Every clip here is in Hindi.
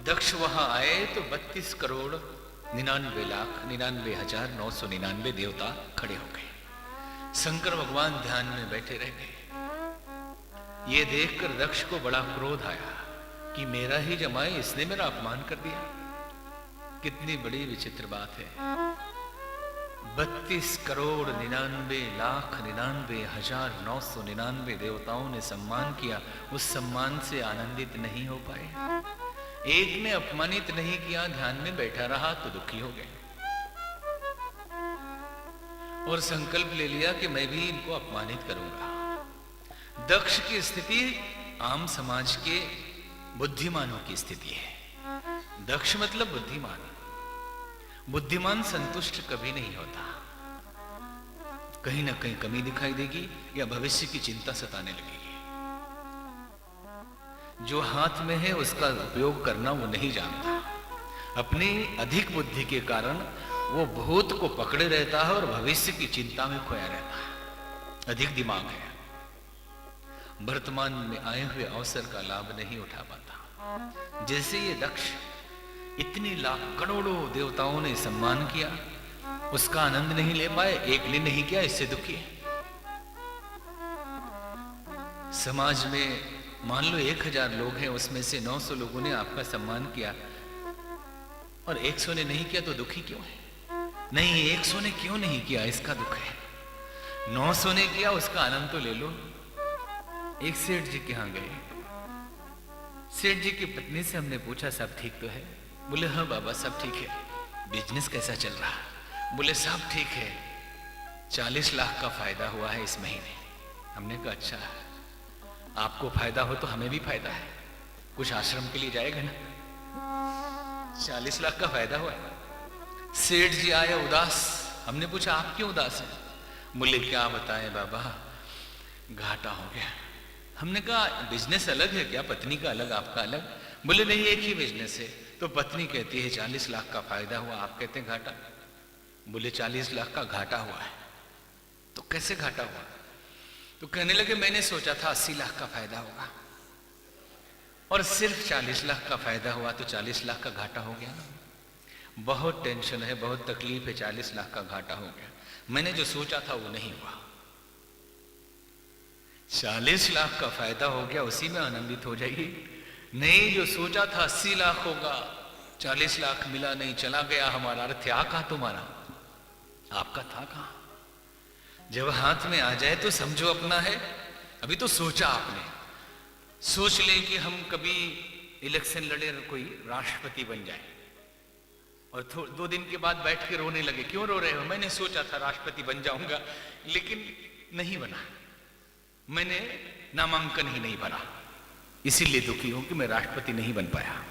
दक्ष वहां आए तो 32,99,99,999 देवता खड़े हो गए। शंकर भगवान ध्यान में बैठे रह गए। ये देखकर दक्ष को बड़ा क्रोध आया कि मेरा ही जमाई, इसने मेरा अपमान कर दिया। कितनी बड़ी विचित्र बात है। 32,99,99,999 देवताओं ने सम्मान किया, उस सम्मान से आनंदित नहीं हो पाए। एक ने अपमानित नहीं किया, ध्यान में बैठा रहा तो दुखी हो गए और संकल्प ले लिया कि मैं भी इनको अपमानित करूंगा। दक्ष की स्थिति आम समाज के बुद्धिमानों की स्थिति है। दक्ष मतलब बुद्धिमान। बुद्धिमान संतुष्ट कभी नहीं होता। कहीं ना कहीं कमी दिखाई देगी या भविष्य की चिंता सताने लगेगी। जो हाथ में है उसका उपयोग करना वो नहीं जानता। अपनी अधिक बुद्धि के कारण वो भूत को पकड़े रहता है और भविष्य की चिंता में खोया रहता है। अधिक दिमाग है, वर्तमान में आए हुए अवसर का लाभ नहीं उठा पाता। जैसे ये दक्ष, इतनी लाख करोड़ों देवताओं ने सम्मान किया, उसका आनंद नहीं ले पाए, एक ने नहीं किया, इससे दुखी है। समाज में मान लो 1000 लोग हैं, उसमें से 900 लोगों ने आपका सम्मान किया और 100 ने नहीं किया, तो दुखी क्यों है? नहीं, 100 ने क्यों नहीं किया, इसका दुख है। 900 ने किया, उसका आनंद तो ले लो। एक सेठ जी के यहां गए। सेठ जी की पत्नी से हमने पूछा, सब ठीक तो है? बोले हाँ बाबा, सब ठीक है। बिजनेस कैसा चल रहा? बोले सब ठीक है, 40 लाख का फायदा हुआ है इस महीने। हमने कहा अच्छा, आपको फायदा हो तो हमें भी फायदा है, कुछ आश्रम के लिए जाएगा ना। 40 लाख का फायदा हुआ। सेठ जी आए उदास। हमने पूछा आप क्यों उदास हैं? बोले क्या बताएं बाबा, घाटा हो गया। हमने कहा बिजनेस अलग है क्या, पत्नी का अलग आपका अलग? बोले नहीं, एक ही बिजनेस है। तो पत्नी कहती है 40 लाख का फायदा हुआ, आप कहते हैं घाटा। बोले 40 लाख का घाटा हुआ है। तो कैसे घाटा हुआ? तो कहने लगे मैंने सोचा था 80 लाख का फायदा होगा और सिर्फ 40 लाख का फायदा हुआ, तो 40 लाख का घाटा हो गया ना। बहुत टेंशन है, बहुत तकलीफ है, 40 लाख का घाटा हो गया। मैंने जो सोचा था वो नहीं हुआ। 40 लाख का फायदा हो गया, उसी में आनंदित हो जाइए। नहीं, जो सोचा था 80 लाख होगा, 40 लाख मिला नहीं, चला गया हमारा। अर्थ आ कहा तुम्हारा, आपका था कहां? जब हाथ में आ जाए तो समझो अपना है। अभी तो सोचा आपने। सोच ले कि हम कभी इलेक्शन लड़े और कोई राष्ट्रपति बन जाए और 2 दिन के बाद बैठ के रोने लगे। क्यों रो रहे हो? मैंने सोचा था राष्ट्रपति बन जाऊंगा लेकिन नहीं बना, मैंने नामांकन ही नहीं भरा, इसीलिए दुखी हूं कि मैं राष्ट्रपति नहीं बन पाया।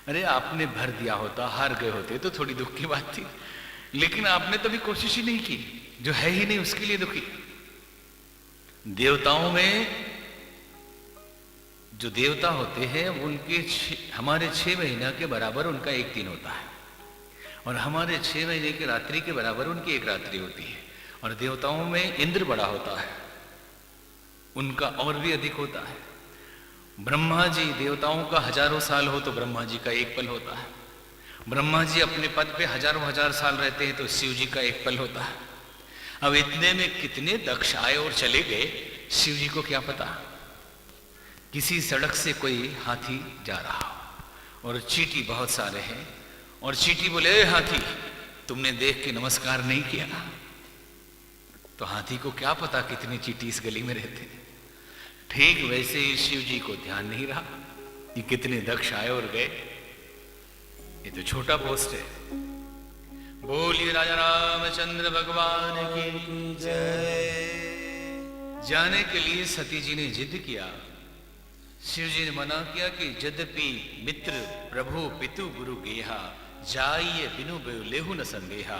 अरे आपने भर दिया होता, हार गए होते तो थोड़ी दुख की बात थी, लेकिन आपने तो भी कोशिश ही नहीं की। जो है ही नहीं उसके लिए दुखी। देवताओं में जो देवता होते हैं उनके हमारे 6 महीना के बराबर उनका एक दिन होता है और हमारे 6 महीने की रात्रि के बराबर उनकी एक रात्रि होती है। और देवताओं में इंद्र बड़ा होता है, उनका और भी अधिक होता है। ब्रह्मा जी, देवताओं का हजारों साल हो तो ब्रह्मा जी का एक पल होता है। ब्रह्मा जी अपने पद पे हजारों हजार साल रहते हैं तो शिव जी का एक पल होता है। अब इतने में कितने दक्ष आए और चले गए, शिव जी को क्या पता। किसी सड़क से कोई हाथी जा रहा हो और चींटी बहुत सारे हैं और चींटी बोले हाथी तुमने देख के नमस्कार नहीं किया। तो हाथी को क्या पता कितनी चींटी इस गली में रहते हैं। ठीक वैसे ही शिव जी को ध्यान नहीं रहा कि कितने दक्ष आए और गए। ये तो छोटा पोस्ट है। बोलिए राजा रामचंद्र भगवान की जय। जाने के लिए सती जी ने जिद किया। शिव जी ने मना किया कि यद्यपि मित्र प्रभु पितु गुरु गेहा, जाइए बिनु लेहु न संदेहा।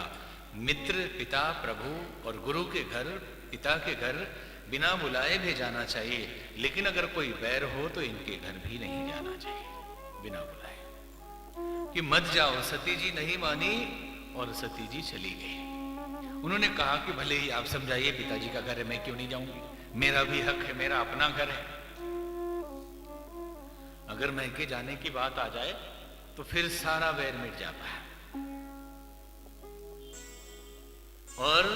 मित्र, पिता, प्रभु और गुरु के घर, पिता के घर बिना बुलाए भी जाना चाहिए, लेकिन अगर कोई बैर हो तो इनके घर भी नहीं जाना चाहिए बिना बुलाए। कि मत जाओ। सती जी नहीं मानी और सती जी चली गई। उन्होंने कहा कि भले ही आप समझाइए, पिताजी का घर है, मैं क्यों नहीं जाऊंगी, मेरा भी हक है, मेरा अपना घर है। अगर मैके जाने की बात आ जाए तो फिर सारा वैर मिट जाता है। और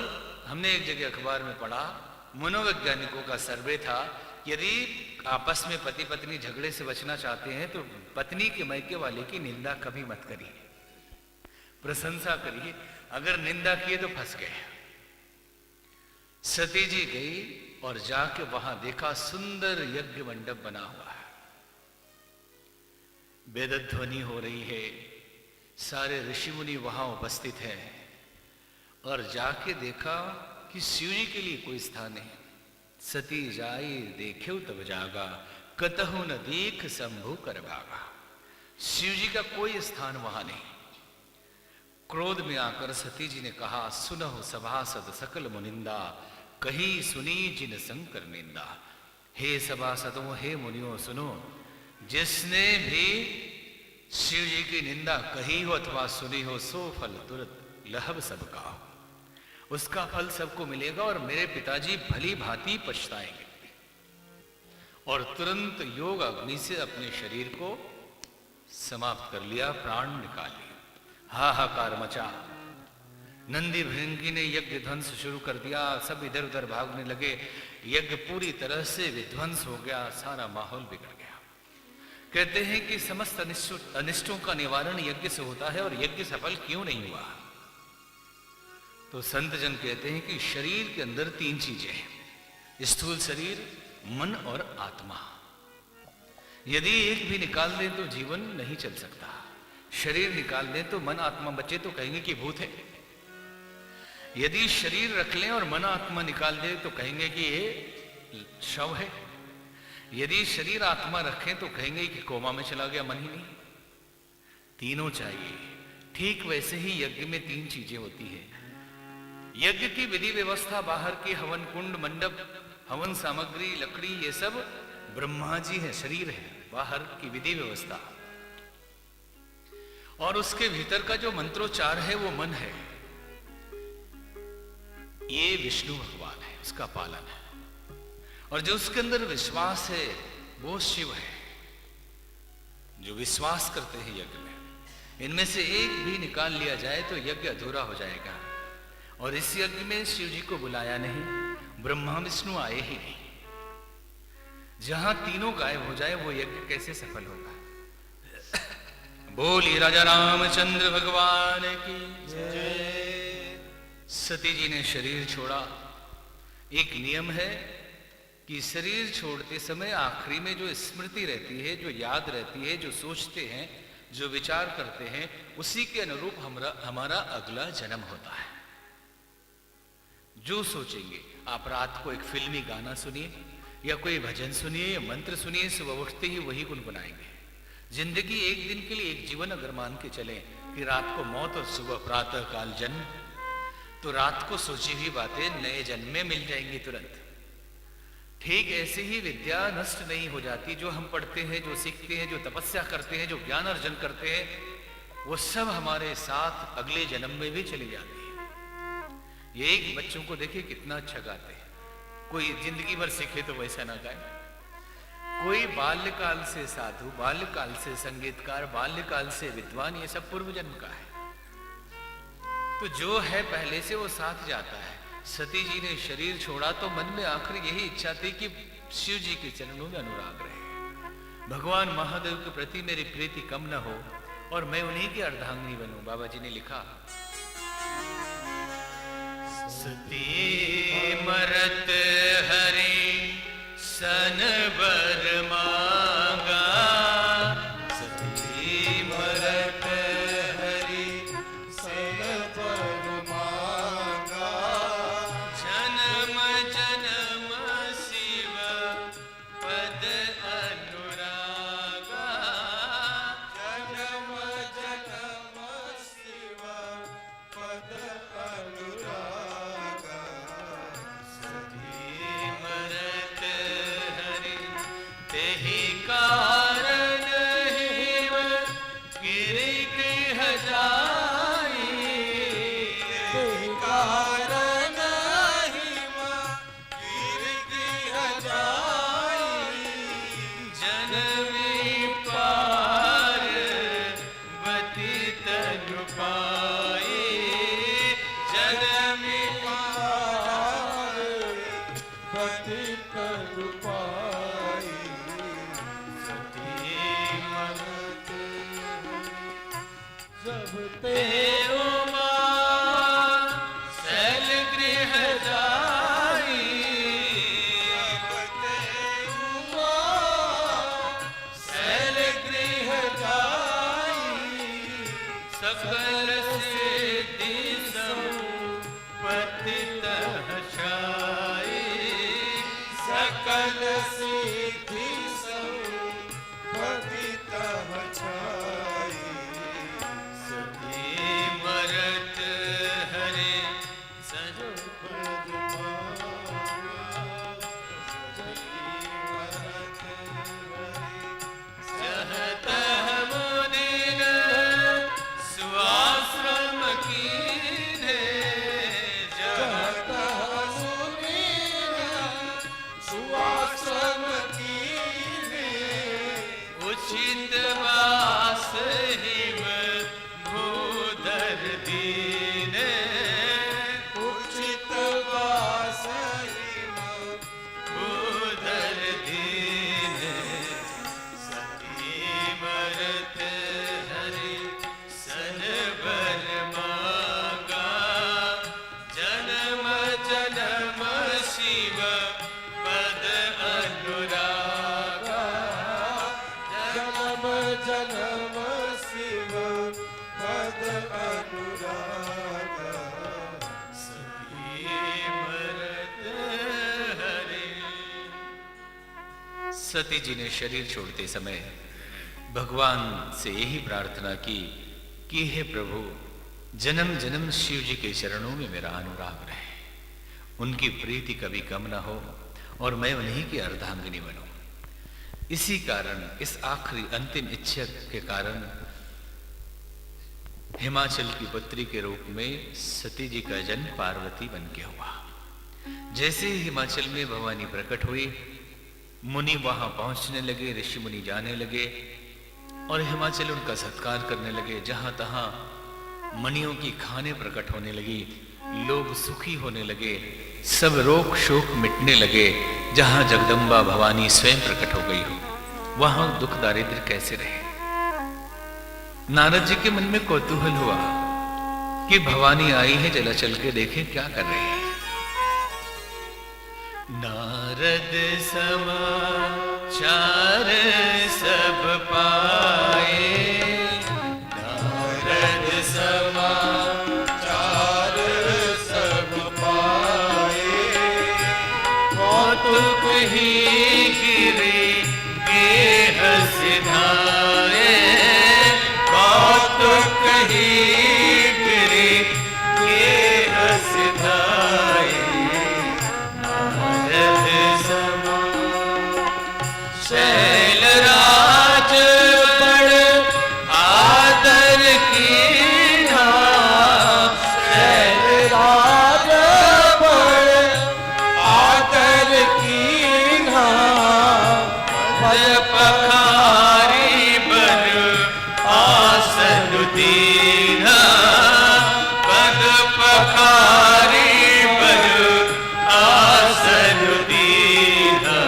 हमने एक जगह अखबार में पढ़ा, मनोवैज्ञानिकों का सर्वे था, यदि आपस में पति पत्नी झगड़े से बचना चाहते हैं तो पत्नी के मैके वाले की निंदा कभी मत करिए, प्रशंसा करिए। अगर निंदा किए तो फंस गए। सती जी गई और जाके वहां देखा सुंदर यज्ञ मंडप बना हुआ है, वेद ध्वनि हो रही है, सारे ऋषि मुनि वहां उपस्थित हैं। और जाके देखा कि शिव जी के लिए कोई स्थान नहीं। सती जाई देखे तब जागा, कतहु न देख शंभु कर भागा। शिव जी का कोई स्थान वहां नहीं। क्रोध में आकर सती जी ने कहा, सुनहु सभासद सकल मुनिंदा, कही सुनी जिन शंकर निंदा। हे सभासदों, हे मुनियों सुनो, जिसने भी शिव जी की निंदा कही हो अथवा सुनी हो, सो फल तुरंत लहब सबका हो, उसका फल सबको मिलेगा और मेरे पिताजी भली भांति पछताएंगे। और तुरंत योग अग्नि से अपने शरीर को समाप्त कर लिया, प्राण निकाल लिया। हाहाकार मचा, नंदी भृंगी ने यज्ञ ध्वंस शुरू कर दिया, सब इधर उधर भागने लगे, यज्ञ पूरी तरह से विध्वंस हो गया, सारा माहौल बिगड़ गया। कहते हैं कि समस्त अनिष्टों का निवारण यज्ञ से होता है, और यज्ञ सफल क्यों नहीं हुआ? तो संत जन कहते हैं कि शरीर के अंदर तीन चीजें हैं, स्थूल शरीर, मन और आत्मा। यदि एक भी निकाल दें तो जीवन नहीं चल सकता। शरीर निकाल दें तो मन आत्मा बचे तो कहेंगे कि भूत है। यदि शरीर रख लें और मन आत्मा निकाल दें तो कहेंगे कि ये शव है। यदि शरीर आत्मा रखें तो कहेंगे कि कोमा में चला गया, मन ही नहीं। तीनों चाहिए। ठीक वैसे ही यज्ञ में तीन चीजें होती है। यज्ञ की विधि व्यवस्था, बाहर की हवन कुंड, मंडप, हवन सामग्री, लकड़ी, ये सब ब्रह्मा जी है, शरीर है, बाहर की विधि व्यवस्था। और उसके भीतर का जो मंत्रोच्चार है वो मन है, ये विष्णु भगवान है, उसका पालन है। और जो उसके अंदर विश्वास है वो शिव है, जो विश्वास करते हैं यज्ञ में। इनमें से एक भी निकाल लिया जाए तो यज्ञ अधूरा हो जाएगा। और इस यज्ञ में शिव जी को बुलाया नहीं, ब्रह्मा विष्णु आए ही नहीं। जहां तीनों गायब हो जाए वो यज्ञ कैसे सफल होगा? बोलिए राजा रामचंद्र भगवान की जय। सती जी ने शरीर छोड़ा। एक नियम है कि शरीर छोड़ते समय आखिरी में जो स्मृति रहती है, जो याद रहती है, जो सोचते हैं, जो विचार करते हैं, उसी के अनुरूप हमारा अगला जन्म होता है। जो सोचेंगे, आप रात को एक फिल्मी गाना सुनिए या कोई भजन सुनिए या मंत्र सुनिए, सुबह उठते ही वही गुनगुनाएंगे। जिंदगी एक दिन के लिए एक जीवन अगर मान के चलें कि रात को मौत और सुबह प्रातः काल जन्म, तो रात को सोची हुई बातें नए जन्म में मिल जाएंगी तुरंत। ठीक ऐसे ही विद्या नष्ट नहीं हो जाती। जो हम पढ़ते हैं, जो सीखते हैं, जो तपस्या करते हैं, जो ज्ञान अर्जन करते हैं, वो सब हमारे साथ अगले जन्म में भी चली जाती है। ये एक बच्चों को देखिए कितना अच्छा गाते हैं। कोई जिंदगी भर सीखे तो वैसा ना गाए। कोई बाल्यकाल से साधु, बाल्यकाल से संगीतकार, बाल्यकाल से विद्वान, ये सब पूर्व जन्म का है। तो जो है पहले से वो साथ जाता है। सती जी ने शरीर छोड़ा तो मन में आखिर यही इच्छा थी कि शिव जी के चरणों में अनुराग रहे, भगवान महादेव के प्रति मेरी प्रीति कम न हो और मैं उन्हीं की अर्धांगिनी बनूं। बाबा जी ने लिखा, सती मरत हरि सन बर मांगा, सती मरत हरि सन बर मांगा, जन्म जन्म शिव पद अनुरागा, जन्म जन्म शिव पद अनुरागा, सती जब ते उमा शैल गृह जाई, जब ते उमा शैल गृह जाई, सकल सिद्धि संपत्ति तह छाई, सकल सिद्धि संपत्ति तह छाई। सती मरत हरे सज पद मांगा, सती मरत हरि जहत मुनिन सुआश्रम कीन्हे, जहत सुआश्रम कीन्हे, उचित वास हिम भूधर दीने, उचित वास हिम भूधर दीने। सती मरत हरि सन बर मांगा, जन्म जन्म शिव पद अनुरागा, जन्म जन्म शिव पद अनुरागा। सती मरत हरि। सती जी ने शरीर छोड़ते समय भगवान से यही प्रार्थना की कि हे प्रभु, जन्म जन्म शिव जी के चरणों में मेरा अनुराग रहे, उनकी प्रीति कभी कम ना हो और मैं उन्हीं की अर्धांगिनी बनूं। इसी कारण, इस आखिरी अंतिम इच्छा के कारण हिमाचल की पुत्री के रूप में सती जी का जन्म पार्वती बन के हुआ। जैसे ही हिमाचल में भवानी प्रकट हुई, मुनि वहां पहुंचने लगे, ऋषि मुनि जाने लगे और हिमाचल उनका सत्कार करने लगे। जहां तहां मणियों की खाने प्रकट होने लगी, लोग सुखी होने लगे, सब रोग शोक मिटने लगे। जहां जगदम्बा भवानी स्वयं प्रकट हो गई हो, वहां दुख दारिद्र कैसे रहे। नारद जी के मन में कौतूहल हुआ कि भवानी आई है, जला चल के देखे क्या कर रही है। नारद समाचार सब पाए, नारद समाचार सब पाए, कौतुक ही गिरे गेह सिधाए, कौतुक ही गिरे गेह सिधाए। नारद समा शैल राज बड़ आदर कीन्हा, शैल राज बड़ आदर कीन्हा, पद पखारी बर आसन दीन्हा, पद पखारी बर आसन दीन्हा।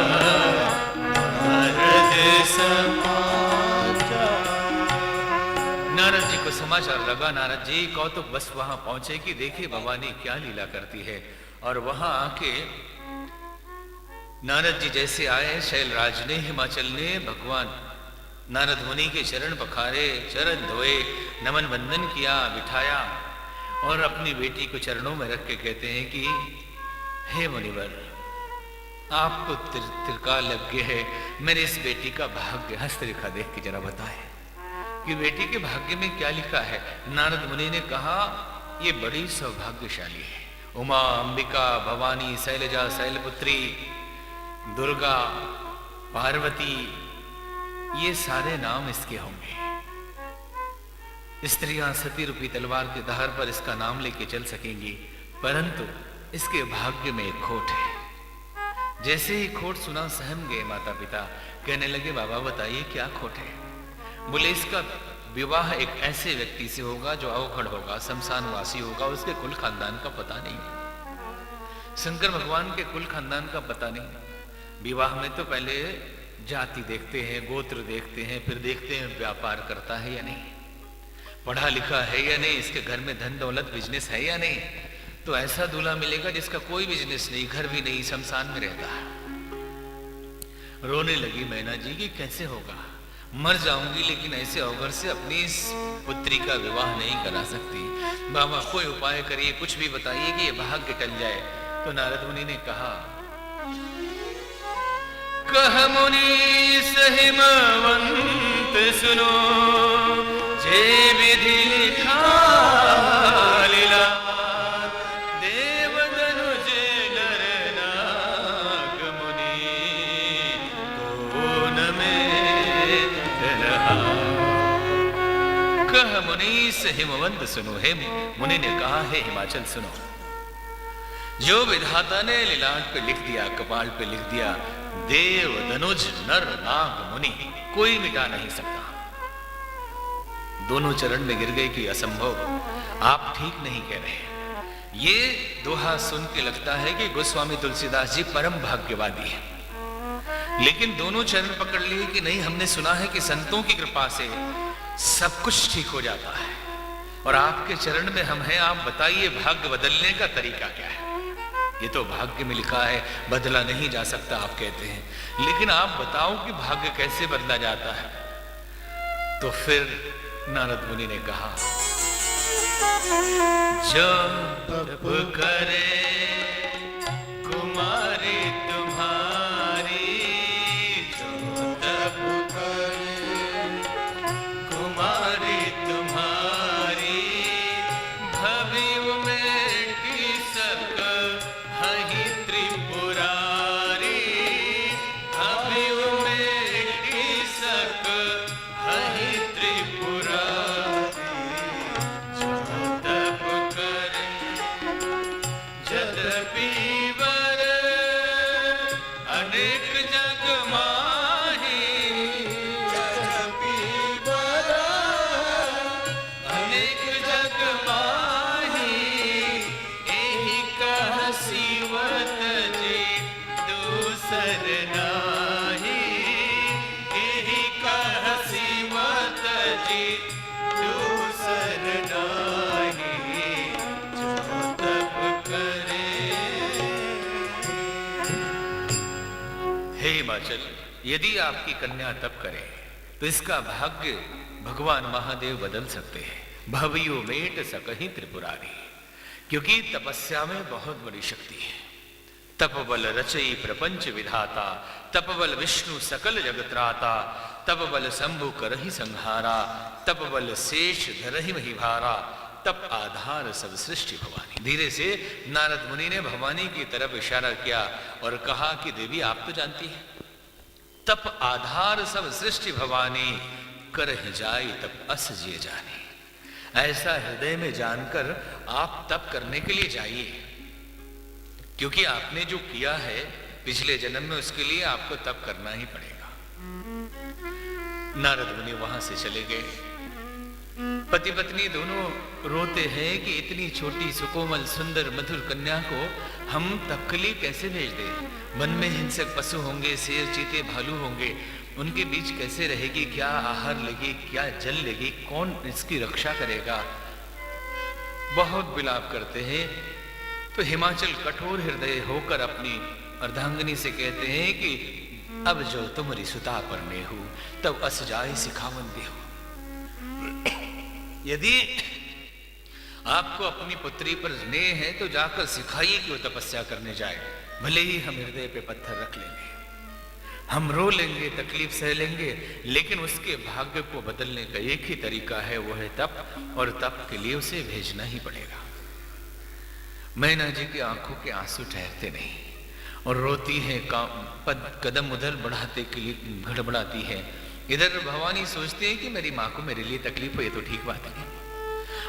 नारद नारद जी को समाचार लगा, नारद जी कौतुक बस वहां पहुंचे कि देखिए भवानी क्या लीला करती है। और वहां आके नारद जी जैसे आए, शैलराज ने, हिमाचल ने भगवान नारद मुनि के चरण पखारे, चरण धोए, नमन वंदन किया, बिठाया और अपनी बेटी को चरणों में रख के कहते हैं कि हे मुनिवर, आपको त्रिकाल यज्ञ है, मेरे इस बेटी का भाग्य हस्तरेखा देख के जरा बताए कि बेटी के भाग्य में क्या लिखा है। नारद मुनि ने कहा, ये बड़ी सौभाग्यशाली है। उमा, अंबिका, भवानी, शैलजा, शैलपुत्री, दुर्गा, पार्वती, ये सारे नाम इसके होंगे। स्त्रियां सती रूपी तलवार के धार पर इसका नाम लेके चल सकेंगी, परंतु इसके भाग्य में एक खोट है। जैसे ही खोट सुना, सहम गए माता पिता। कहने लगे, बाबा बताइए क्या खोट है। बोले, इसका विवाह एक ऐसे व्यक्ति से होगा जो अवखड़ होगा, शमशानवासी होगा, उसके कुल खानदान का पता नहीं। शंकर भगवान के कुल खानदान का पता नहीं। विवाह में तो पहले जाति देखते हैं, गोत्र देखते हैं, फिर देखते हैं व्यापार करता है या नहीं। पढ़ा लिखा है या नहीं, इसके घर में धन दौलत बिजनेस है या नहीं, तो ऐसा दूल्हा मिलेगा जिसका कोई बिजनेस नहीं, घर भी नहीं, शमशान में रहता है। रोने लगी मैना जी कि कैसे होगा, मर जाऊंगी लेकिन ऐसे अवघर से अपनी इस पुत्री का विवाह नहीं करा सकती। बाबा कोई उपाय करिए, कुछ भी बताइए कि ये भाग्य टल जाए। तो नारद मुनि ने कहा, कह मुनि हिमवंत सुनो, जे विधि लिखा लीला, देव धनुज नर नाग मुनि, कौन में रहा। कह मुनि हिमवंत सुनो, हे मुनि ने कहा, हे हिमाचल सुनो, जो विधाता ने लीलाट पे लिख दिया, कपाल पे लिख दिया, देव धनुज नर नाग मुनि, कोई मिटा नहीं सकता। दोनों चरण में गिर गए कि असंभव, आप ठीक नहीं कह रहे। ये दोहा सुन के लगता है कि गोस्वामी तुलसीदास जी परम भाग्यवादी हैं, लेकिन दोनों चरण पकड़ लिए कि नहीं, हमने सुना है कि संतों की कृपा से सब कुछ ठीक हो जाता है, और आपके चरण में हम हैं, आप बताइए भाग्य बदलने का तरीका क्या है। ये तो भाग्य में लिखा है, बदला नहीं जा सकता आप कहते हैं, लेकिन आप बताओ कि भाग्य कैसे बदला जाता है। तो फिर नारद मुनि ने कहा, जब तप करे कुमारी तुम्हारी, जो तप करे कुमारी तुम्हारी, भविव में की सक हहि त्रिपुरारी, भविव में की सक हहि त्रिपुरारी, जो तप करे यद्यपि वर अनेक जग माही, यद्यपि वर अनेक जग माही, एहि कह सिवत जी दूसर नाही, एहि कह सिवत जी दूसर नाही, जो तप करे। हे हिमाचल, यदि आपकी कन्या तप करे तो इसका भाग्य भगवान महादेव बदल सकते हैं। भवियो मेट सकहि त्रिपुरारी, क्योंकि तपस्या में बहुत बड़ी शक्ति है। तपबल रचई प्रपंच विधाता, तपबल विष्णु सकल जगत्राता, तपबल शंभु करहि संहारा, तपबल शेष धरहि महिभारा, तप आधार सब सृष्टि भवानी। धीरे से नारद मुनि ने भवानी की तरफ इशारा किया और कहा कि देवी आप तो जानती हैं, तप आधार सब सृष्टि भवानी, करहि जाई तप अस जिय जानी। ऐसा हृदय में जानकर आप तप करने के लिए जाइए, क्योंकि आपने जो किया है पिछले जन्म में, उसके लिए आपको तप करना ही पड़ेगा। नारद मुनि वहां से चले गए। पति पत्नी दोनों रोते हैं कि इतनी छोटी सुकोमल सुंदर मधुर कन्या को हम तप के लिए कैसे भेज दें। वन में हिंसक पशु होंगे, शेर चीते भालू होंगे, उनके बीच कैसे रहेगी, क्या आहार लेगी, क्या जल लेगी, कौन इसकी रक्षा करेगा। बहुत विलाप करते हैं। तो हिमाचल कठोर हृदय होकर अपनी अर्धांगिनी से कहते हैं कि अब जो तुम्हारी सुता पर नेहू, तब अस जाए सिखावन देहू। यदि आपको अपनी पुत्री पर स्नेह है तो जाकर सिखाइए कि वो तपस्या करने जाए। भले ही हम हृदय पे पत्थर रख लेंगे, हम रो लेंगे, तकलीफ सह लेंगे, लेकिन उसके भाग्य को बदलने का एक ही तरीका है, वो है तप, और तप के लिए उसे भेजना ही पड़ेगा। मैना जी की आंखों के आंसू ठहरते नहीं और रोती है, कदम उधर बढ़ाते के लिए गड़बड़ाती है। इधर भवानी सोचती है कि मेरी माँ को मेरे लिए तकलीफ हो, ये तो ठीक बात है।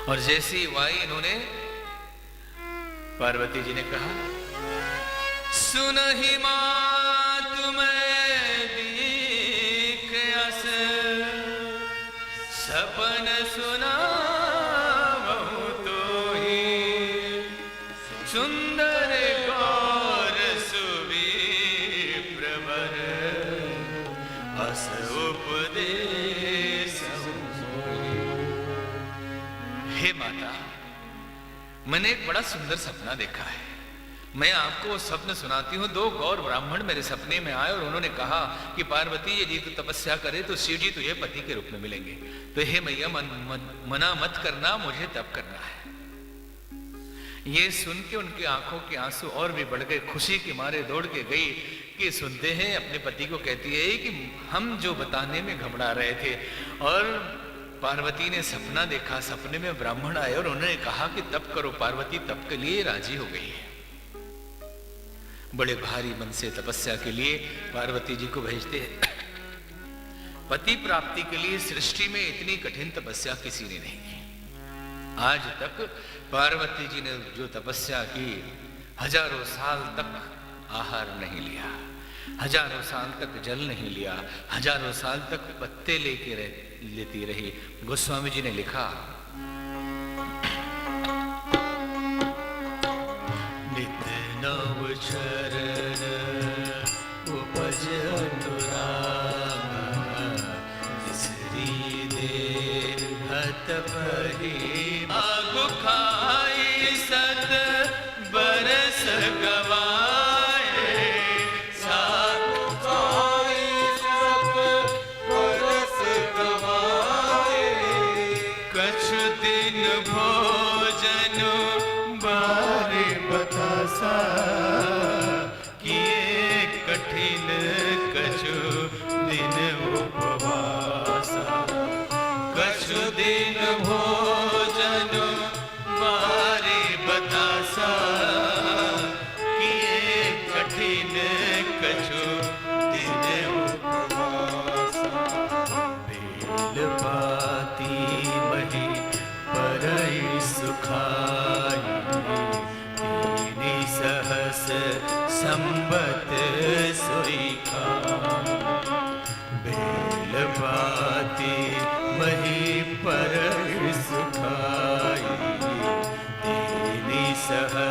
और जैसे ही वाई इन्होंने, पार्वती जी ने कहा, सुनहि माँ तुम्हें दीख अस, सपन सुना तो ही, सुंदर गौर सुबी प्रवर, अस उपदेश। हे माता, मैंने एक बड़ा सुंदर सपना देखा है। मैं आपको वो स्वप्न सुनाती हूँ। 2 गौर ब्राह्मण मेरे सपने में आए और उन्होंने कहा कि पार्वती, यदि तू तपस्या करे तो शिव जी तुझे पति के रूप में मिलेंगे। तो हे मैया, मना मत करना, मुझे तप करना है। ये सुन के उनकी आंखों के आंसू और भी बढ़ गए। खुशी के मारे दौड़ के गई कि सुनते हैं, अपने पति को कहती है कि हम जो बताने में घबरा रहे थे, और पार्वती ने सपना देखा। सपने में ब्राह्मण आए और उन्होंने कहा कि तप करो। पार्वती तप के लिए राजी हो गई है। बड़े भारी मन से तपस्या के लिए पार्वती जी को भेजते हैं। पति प्राप्ति के लिए सृष्टि में इतनी कठिन तपस्या किसी ने नहीं की। आज तक पार्वती जी ने जो तपस्या की, हजारों साल तक आहार नहीं लिया, हजारों साल तक जल नहीं लिया, हजारों साल तक पत्ते लेती रही। गोस्वामी जी ने लिखा, नित नव शरण उपज अनुराग, इसरी दे हत परी आगु खाई सत बरस गवाए, सागु खाई सब बरस गवाए, कछु दिन भोजन बारे बतासा, किए कठिन कछु दिन उपवासा, कछु दिन भोजन बारे बतासा, किए कठिन कछु दिन उपवासा। बेल पाती मही परई सुखाई, तीनी सहस संबत सोई खाई। बेल पाती मही परई सुखाई, तीनी सहस